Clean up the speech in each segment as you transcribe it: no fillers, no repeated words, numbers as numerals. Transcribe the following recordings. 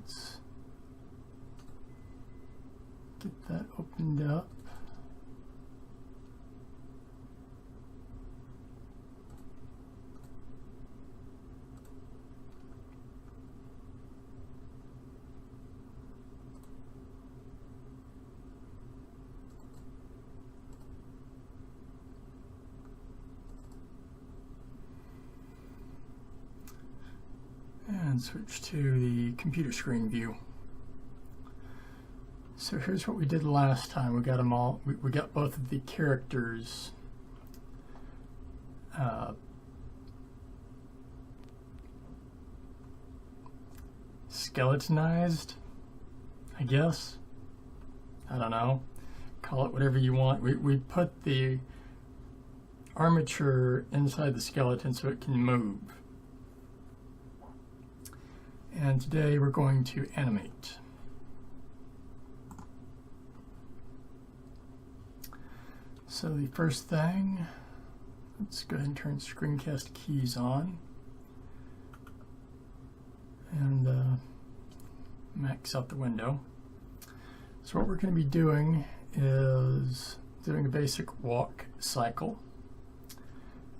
let's get that opened up. And switch to the computer screen view. So here's what we did last time. We got them all. We got both of the characters skeletonized, I guess. I don't know. Call it whatever you want. We put the armature inside the skeleton so it can move. And today we're going to animate. So the first thing, let's go ahead and turn screencast keys on and max out the window. So what we're going to be doing is doing a basic walk cycle.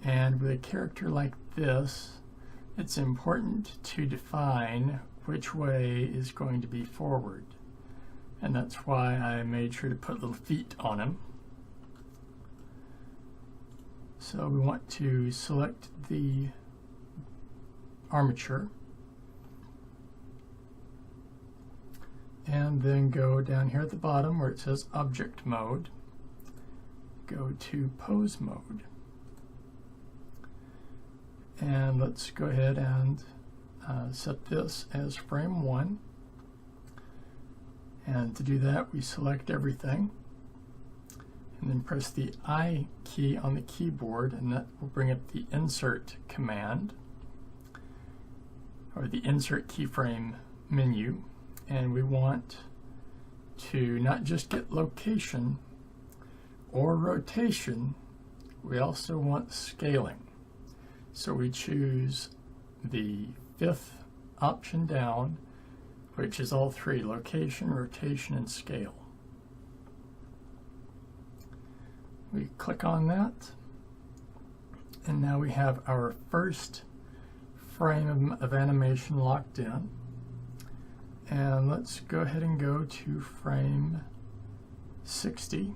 And with a character like this, it's important to define which way is going to be forward. And that's why I made sure to put little feet on him. So we want to select the armature and then go down here at the bottom where it says object mode, go to pose mode. And let's go ahead and set this as frame 1. And to do that, we select everything and then press the I key on the keyboard, and that will bring up the insert command or the insert keyframe menu. And we want to not just get location or rotation, we also want scaling. So we choose the 5th option down, which is all three: location, rotation, and scale. We click on that, and now we have our first frame of animation locked in. And let's go ahead and go to frame 60.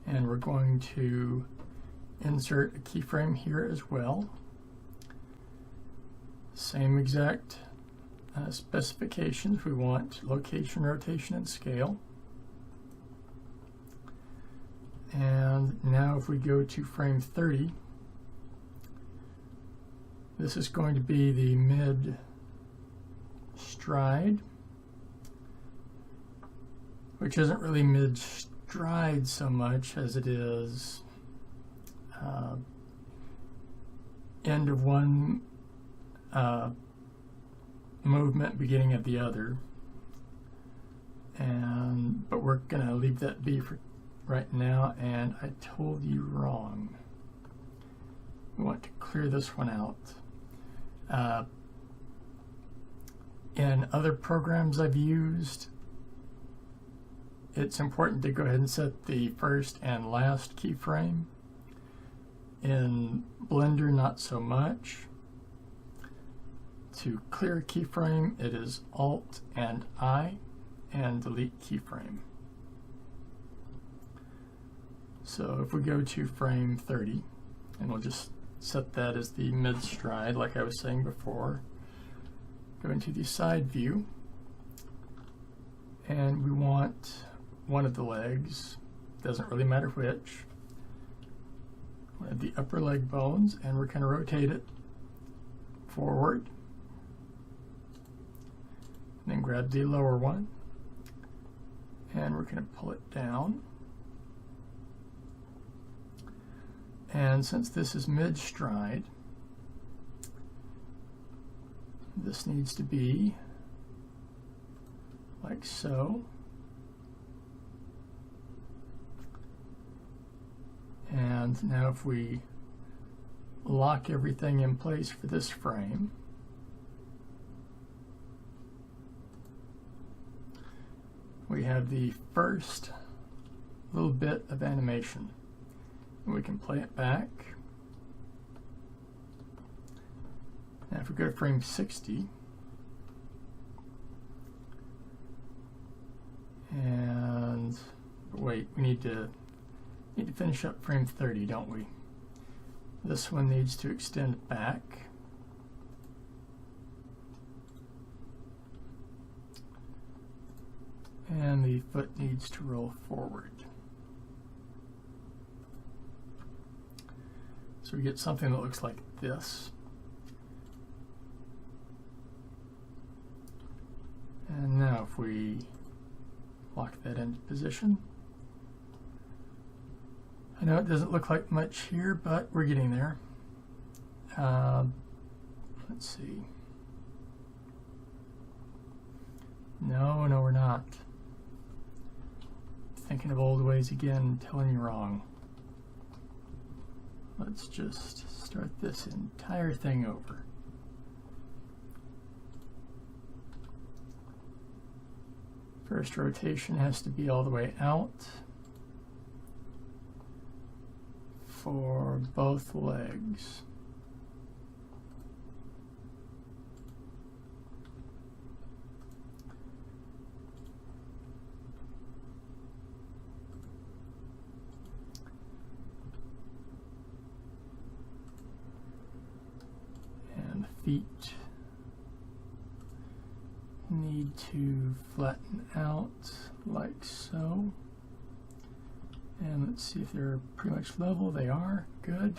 And we're going to insert a keyframe here as well. Same exact specifications. We want location, rotation, and scale. And now if we go to frame 30, this is going to be the mid stride, which isn't really mid stride so much as it is end of one movement, beginning of the other. But we're going to leave that be for right now, and I told you wrong. We want to clear this one out. In other programs I've used, it's important to go ahead and set the first and last keyframe. In Blender, not so much. To clear a keyframe, it is Alt and I, and delete keyframe. So if we go to frame 30, and we'll just set that as the mid stride like I was saying before, go into the side view, and we want one of the legs, doesn't really matter which, one of the upper leg bones, and we're going to rotate it forward. And then grab the lower one, and we're going to pull it down. And since this is mid stride, this needs to be like so. And now if we lock everything in place for this frame. We have the first little bit of animation. And we can play it back. Now if we go to frame 60, and wait, we need to finish up frame 30, don't we? This one needs to extend back. And the foot needs to roll forward. So we get something that looks like this. And now if we lock that into position, I know it doesn't look like much here, but we're getting there. Let's see. No, we're not. Thinking of old ways again, telling you wrong. Let's just start this entire thing over. First rotation has to be all the way out for both legs. And the feet need to flatten out like so. And let's see if they're pretty much level. They are. Good.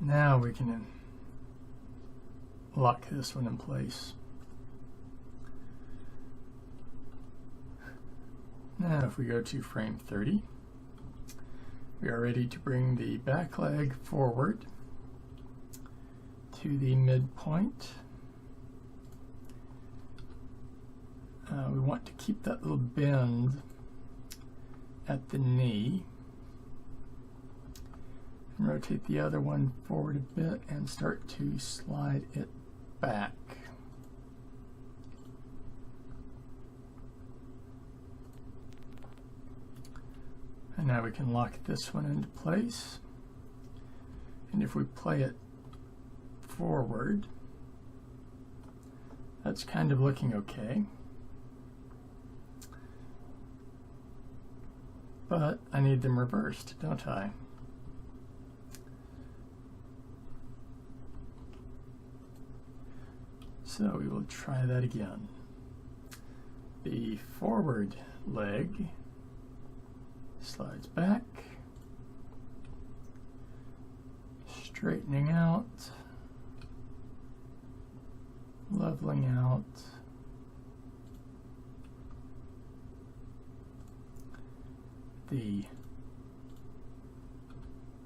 Now we can lock this one in place. Now if we go to frame 30, we are ready to bring the back leg forward to the midpoint. We want to keep that little bend at the knee. And rotate the other one forward a bit and start to slide it back. And now we can lock this one into place. And if we play it forward, that's kind of looking okay. But I need them reversed, don't I? So we will try that again. The forward leg slides back, straightening out, leveling out, the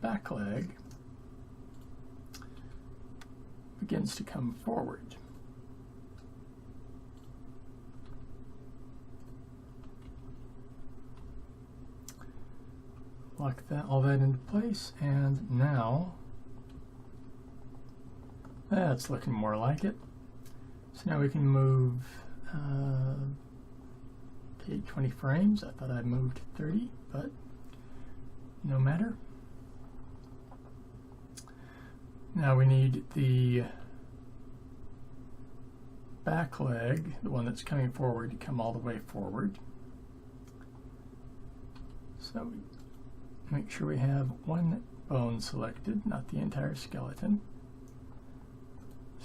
back leg begins to come forward. Lock all that into place, and now that's looking more like it. So now we can move 20 frames. I thought I moved 30, but no matter. Now we need the back leg, the one that's coming forward, to come all the way forward. So we make sure we have one bone selected, not the entire skeleton.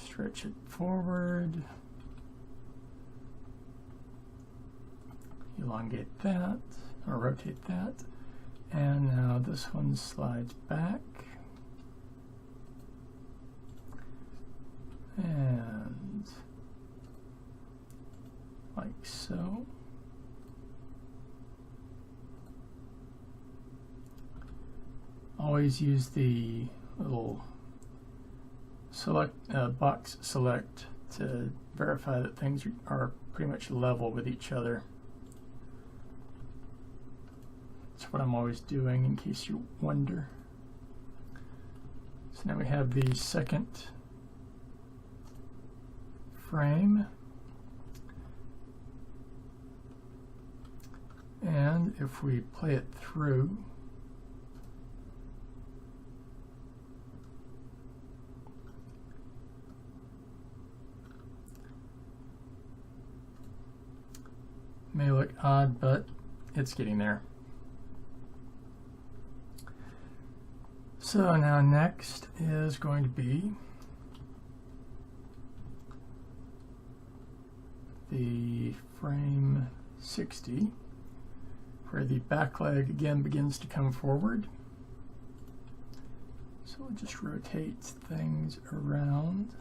Stretch it forward. Elongate that, or rotate that. And now this one slides back. And like so. Always use the little select box select to verify that things are pretty much level with each other. That's what I'm always doing, in case you wonder. So now we have the second frame. And if we play it through, may look odd, but it's getting there. So now next is going to be the frame 60, where the back leg again begins to come forward. So we'll just rotate things around.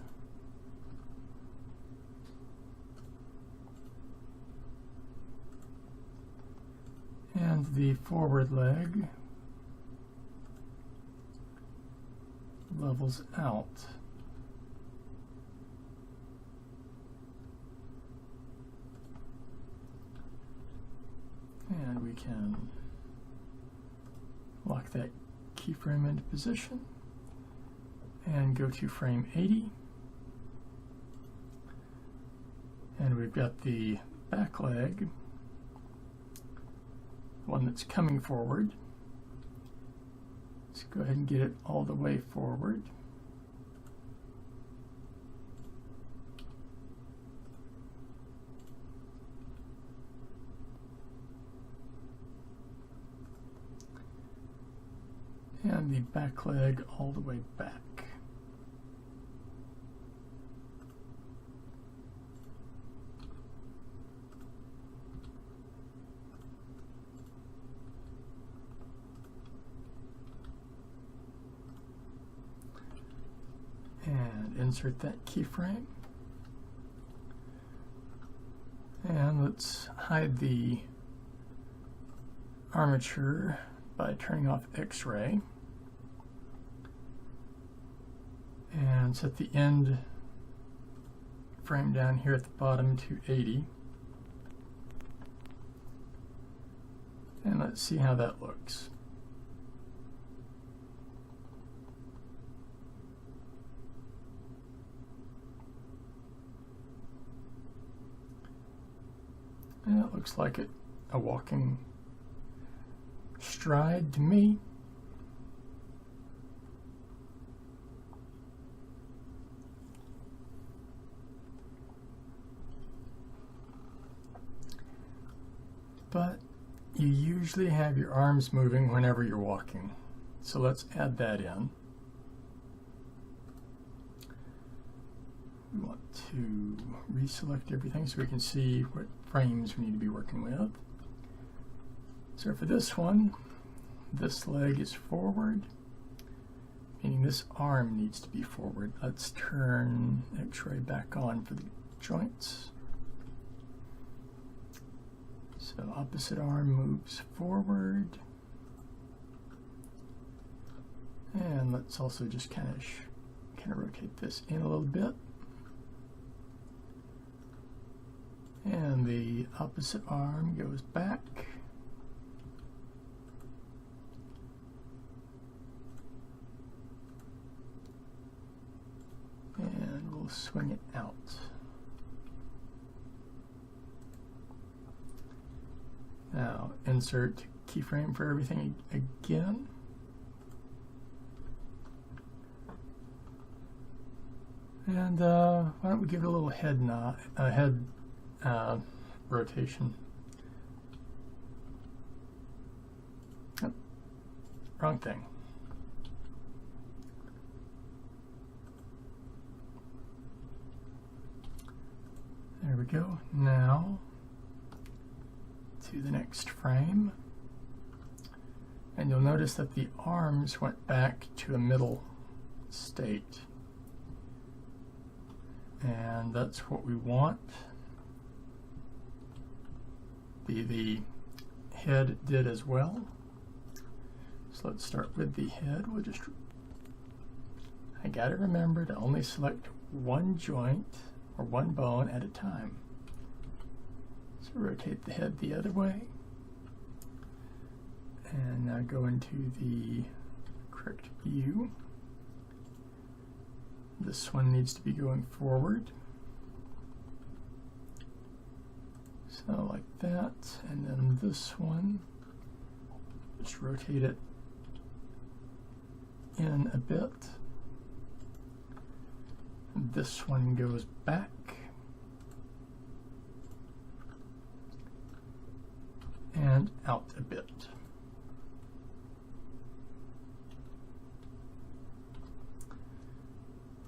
And the forward leg levels out. And we can lock that keyframe into position and go to frame 80. And we've got the back leg, one that's coming forward. Let's go ahead and get it all the way forward. And the back leg all the way back. And insert that keyframe. And let's hide the armature by turning off X-ray. And set the end frame down here at the bottom to 80. And let's see how that looks. And it looks like a walking stride to me. But you usually have your arms moving whenever you're walking. So let's add that in. We want to reselect everything so we can see what frames we need to be working with. So for this one, this leg is forward, meaning this arm needs to be forward. Let's turn X-ray back on for the joints. So opposite arm moves forward. And let's also just kind of rotate this in a little bit. And the opposite arm goes back. And we'll swing it out. Now insert keyframe for everything again. And why don't we give it a little head rotation. Oh, wrong thing. There we go. Now to the next frame. And you'll notice that the arms went back to a middle state. And that's what we want. The head did as well. So let's start with the head. We'll I gotta remember to only select one joint or one bone at a time. So rotate the head the other way, and now go into the correct view. This one needs to be going forward. So like that, and then this one, just rotate it in a bit. This one goes back. And out a bit.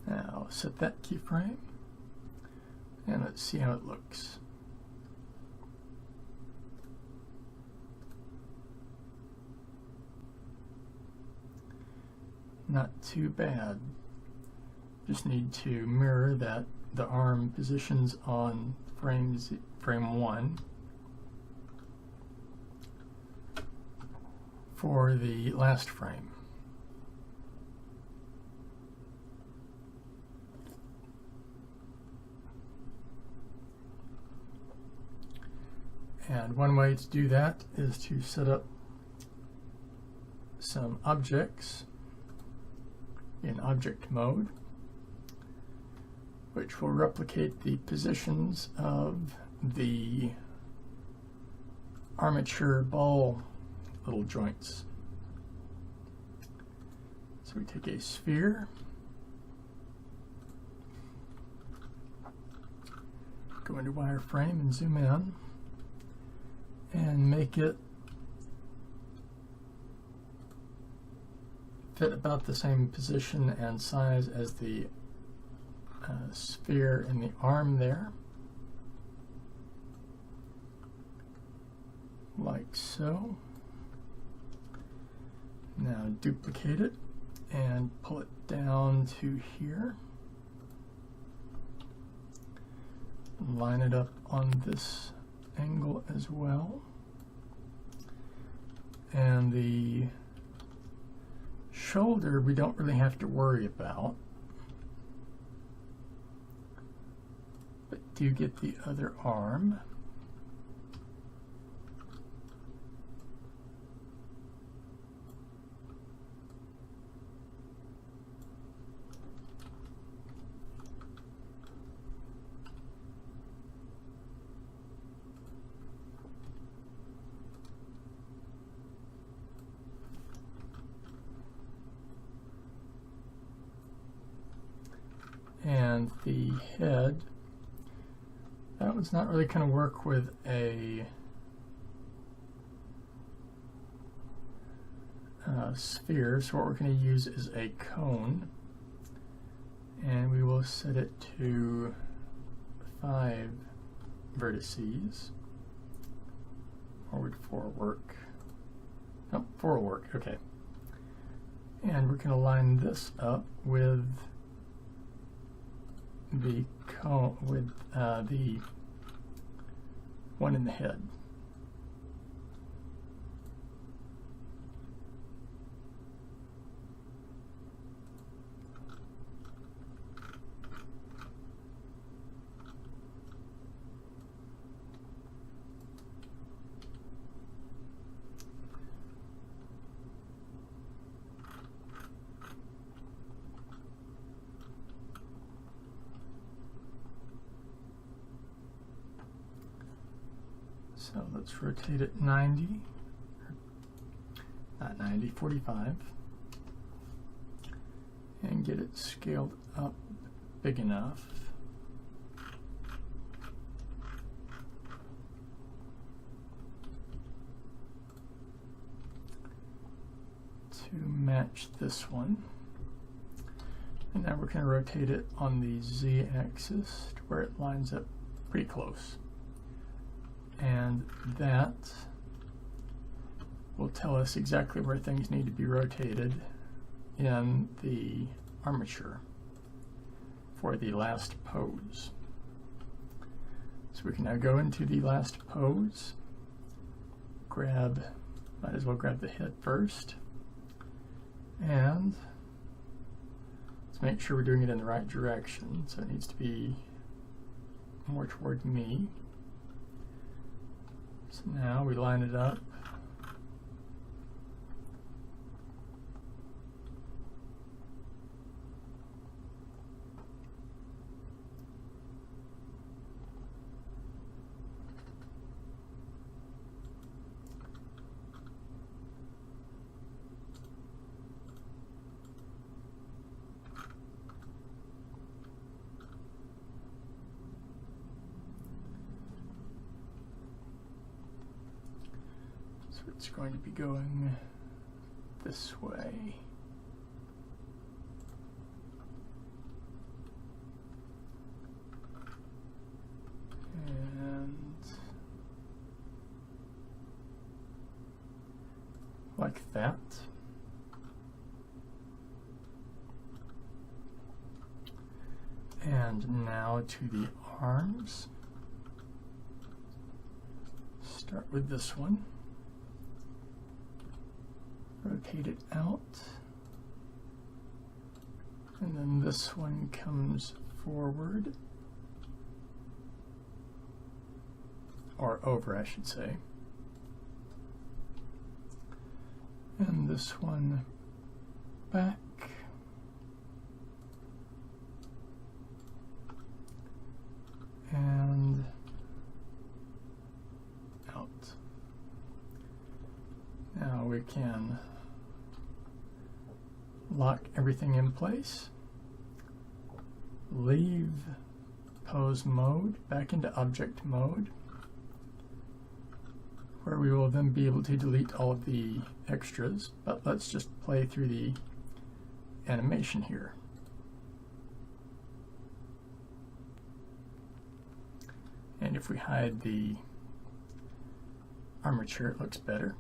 Now set that keyframe, and let's see how it looks. Not too bad. Just need to mirror that the arm positions on frame 1 for the last frame. And one way to do that is to set up some objects in object mode, which will replicate the positions of the armature ball little joints. So we take a sphere, go into wireframe and zoom in, and make it fit about the same position and size as the sphere in the arm there, like so. Now duplicate it and pull it down to here. Line it up on this angle as well. And the shoulder we don't really have to worry about, but do get the other arm. And the head, that one's not really going to work with a sphere, so what we're going to use is a cone, and we will set it to 5 vertices. Or would 4 work? No, 4 will work, okay. And we're going to line this up with the cone, with the one in the head. So let's rotate it 90, not 90, 45, and get it scaled up big enough to match this one. And now we're going to rotate it on the z-axis to where it lines up pretty close. And that will tell us exactly where things need to be rotated in the armature for the last pose. So we can now go into the last pose, might as well grab the head first, and let's make sure we're doing it in the right direction. So it needs to be more toward me. So now we line it up. It's going to be going this way. And like that. And now to the arms. Start with this one. Rotate it out, and then this one comes forward, or over I should say, and this one back, and out. Now we can lock everything in place, leave pose mode, back into object mode, where we will then be able to delete all of the extras, but let's just play through the animation here. And if we hide the armature, it looks better.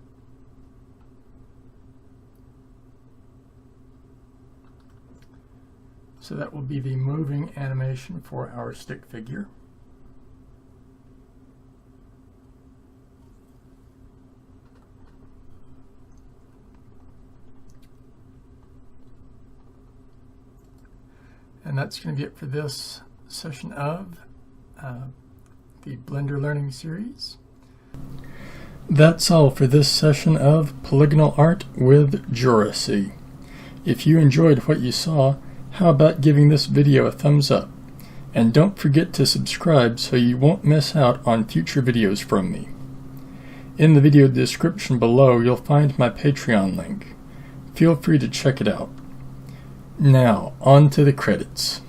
So that will be the moving animation for our stick figure. And that's going to be it for this session of the Blender Learning Series. That's all for this session of Polygonal Art with JoRaSe. If you enjoyed what you saw, how about giving this video a thumbs up? And don't forget to subscribe so you won't miss out on future videos from me. In the video description below, you'll find my Patreon link. Feel free to check it out. Now, on to the credits.